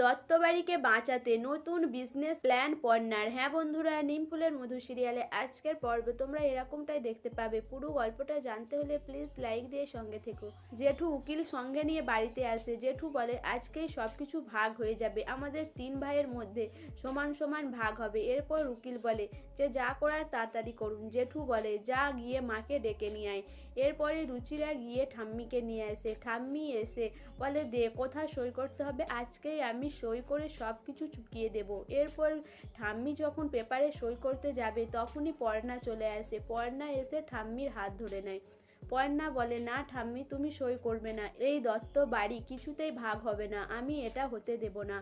দত্তবাড়িকে বাঁচাতে নতুন business plan পর্ণার। হ্যাঁ বন্ধুরা, নিমফুলের মধু সিরিয়ালে আজকের পর্বে তোমরা এরকমটাই দেখতে পাবে। পুরো গল্পটা জানতে হলে প্লিজ লাইক দিয়ে সঙ্গে থেকো। জেঠু উকিল সঙ্গে নিয়ে বাড়িতে আসে। জেঠু বলে আজকেই সবকিছু ভাগ হয়ে যাবে, আমাদের 3 ভাইয়ের মধ্যে সমান সমান ভাগ হবে। এরপর উকিল বলে যে যা করার তাড়াতাড়ি করুন। জেঠু বলে যা গিয়ে মাকে ডেকে নিয়ে আয়। এরপরে রুচিরা গিয়ে ঠাম্মিকে নিয়ে আসে। ঠাম্মি এসে বলে দে কোথায় সই করতে হবে, আজকেই আমি সই করে সব কিছু চুকিয়ে দেব। এরপর ঠাম্মি যখন পেপারে সই করতে যাবে তখনই পর্ণা চলে আসে। পর্ণা এসে ঠাম্মির হাত ধরে নেয়। পর্ণা বলে না ঠাম্মি, তুমি সই করবে না, এই দত্ত বাড়ি কিছুতেই ভাগ হবে না, আমি এটা হতে দেব না।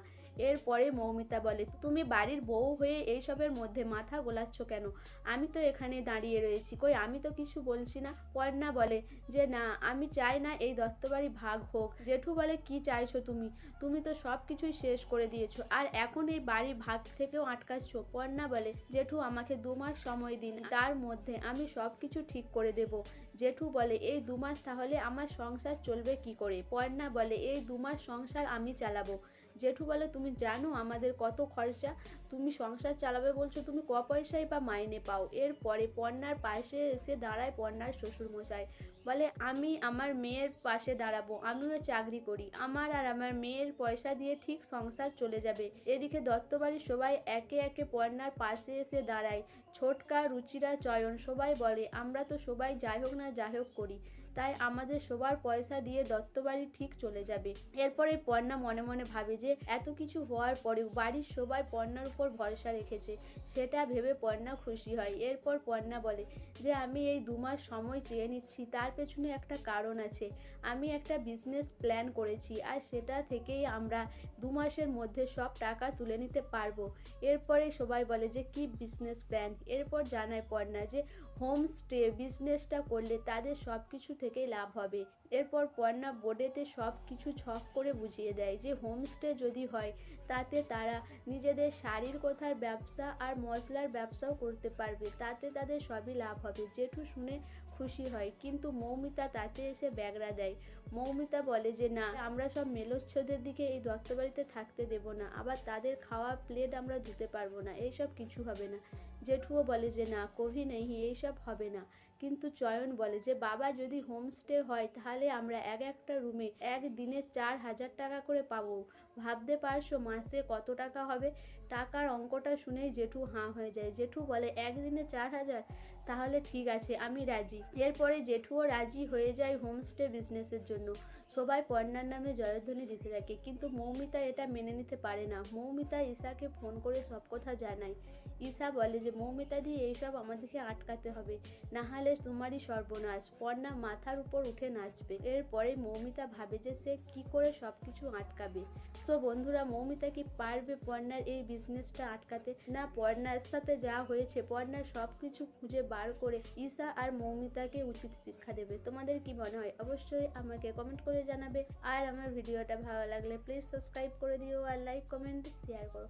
এরপরে মৌমিতা বলে তুমি বাড়ির বউ হয়ে এইসবের মধ্যে মাথা গোলাচ্ছ কেন? আমি তো এখানে দাঁড়িয়ে রয়েছি, কই আমি তো কিছু বলছি না। পর্ণা বলে যে না, আমি চাই না এই দত্তবাড়ি ভাগ হোক। জেঠু বলে কি চাইছো তুমি? তুমি তো সব কিছুই শেষ করে দিয়েছো, আর এখন এই বাড়ি ভাগ থেকেও আটকাচ্ছ। পর্ণা বলে জেঠু আমাকে 2 মাস সময় দিন, তার মধ্যে আমি সব কিছু ঠিক করে দেব। জেঠু বলে এই 2 মাস তাহলে আমার সংসার চলবে কি করে? পর্ণা বলে এই 2 মাস সংসার আমি চালাবো। জেঠু বলে তুমি জানো আমাদের কত খরচা? তুমি সংসার চালাবে বলছো, তুমি ক পয়সাই বা মাইনে পাও? এরপরে পর্ণার পাশে এসে দাঁড়ায় পর্ণার শ্বশুরমশাই। বলে আমি আমার মেয়ের পাশে দাঁড়াবো, আমিও চাকরি করি, আমার আর আমার মেয়ের পয়সা দিয়ে ঠিক সংসার চলে যাবে। এদিকে দত্তবাড়ির সবাই একে একে পর্ণার পাশে এসে দাঁড়ায়। ছোটকা, রুচিরা, চয়ন সবাই বলে আমরা তো সবাই যাই হোক না যাই হোক করি, তাই আমাদের সবার পয়সা দিয়ে দত্তবাড়ি ঠিক চলে যাবে। এরপরে পর্ণা মনে মনে ভাবে যে এত কিছু হওয়ার পরেও বাড়ির সবাই পর্ণার উপর ভরসা রেখেছে, সেটা ভেবে পর্ণা খুশি হয়। এরপর পর্ণা বলে যে আমি এই 2 মাস সময় চেয়ে নিচ্ছি, তার পেছনে একটা কারণ আছে। আমি একটা বিজনেস প্ল্যান করেছি, আর সেটা থেকেই আমরা 2 মাসের মধ্যে সব টাকা তুলে নিতে পারবো। এরপরে সবাই বলে যে কি বিজনেস প্ল্যান? এরপর জানায় পর্ণা যে হোমস্টে বিজনেসটা করলে তাদের সব কিছু থেকেই লাভ হবে। এরপর পর্ণা বোর্ডেতে সব কিছু ছক করে বুঝিয়ে দেয় যে হোমস্টে যদি হয় তাতে তারা নিজেদের শাড়ির কোথার ব্যবসা আর মশলার ব্যবসাও করতে পারবে, তাতে তাদের সবই লাভ হবে। জেঠু শুনে খুশি হয়, কিন্তু মৌমিতা তাতে এসে ব্যাগরা দেয়। মৌমিতা বলে যে না, আমরা সব মেলোচ্ছদের দিকে এই দত্তবাড়িতে থাকতে দেব না, আবার তাদের খাওয়া প্লেট আমরা ধুতে পারবো না, এইসব কিছু হবে না। জেঠুও বলে যে না কভি নেই, এইসব হবে না। কিন্তু চয়ন বলে যে বাবা যদি হোমস্টে হয় তাহলে আমরা একটা রুমে একদিনে 4,000 টাকা করে পাবো। ভাবতে পারছো মাসে কত টাকা হবে? টাকার অঙ্কটা শুনেই জেঠু হাঁ হয়ে যায়। জেঠু বলে একদিনে 4,000, তাহলে ঠিক আছে, আমি রাজি। এরপরে জেঠুও রাজি হয়ে যায় হোমস্টে বিজনেসের জন্য। সবাই পর্ণার নামে জয়ধ্বনি দিতে থাকে, কিন্তু মৌমিতা এটা মেনে নিতে পারে না। মৌমিতা ঈশাকে ফোন করে সব কথা জানায়। ঈশা বলে যে মৌমিতা দিয়ে এইসব আমাদেরকে আটকাতে হবে, না হলে তোমারই সর্বনাশ। পর্ণা মাথার উপর উঠে নাচবে। এরপরে মৌমিতা ভাবে যে সে কি করে সব কিছু আটকাবে। সো বন্ধুরা, মৌমিতা কি পারবে পর্ণার এই বিজনেসটা আটকাতে? না, পর্ণার সাথে যা হয়েছে পর্ণার সব কিছু খুঁজে বার করে ঈশা আর মৌমিতাকে উচিত শিক্ষা দেবে। তোমাদের কি মনে হয় অবশ্যই আমাকে কমেন্ট করে জানাবে। আর আমার ভিডিওটা ভালো লাগলে প্লিজ সাবস্ক্রাইব করে দিও, আর লাইক কমেন্ট শেয়ার করো।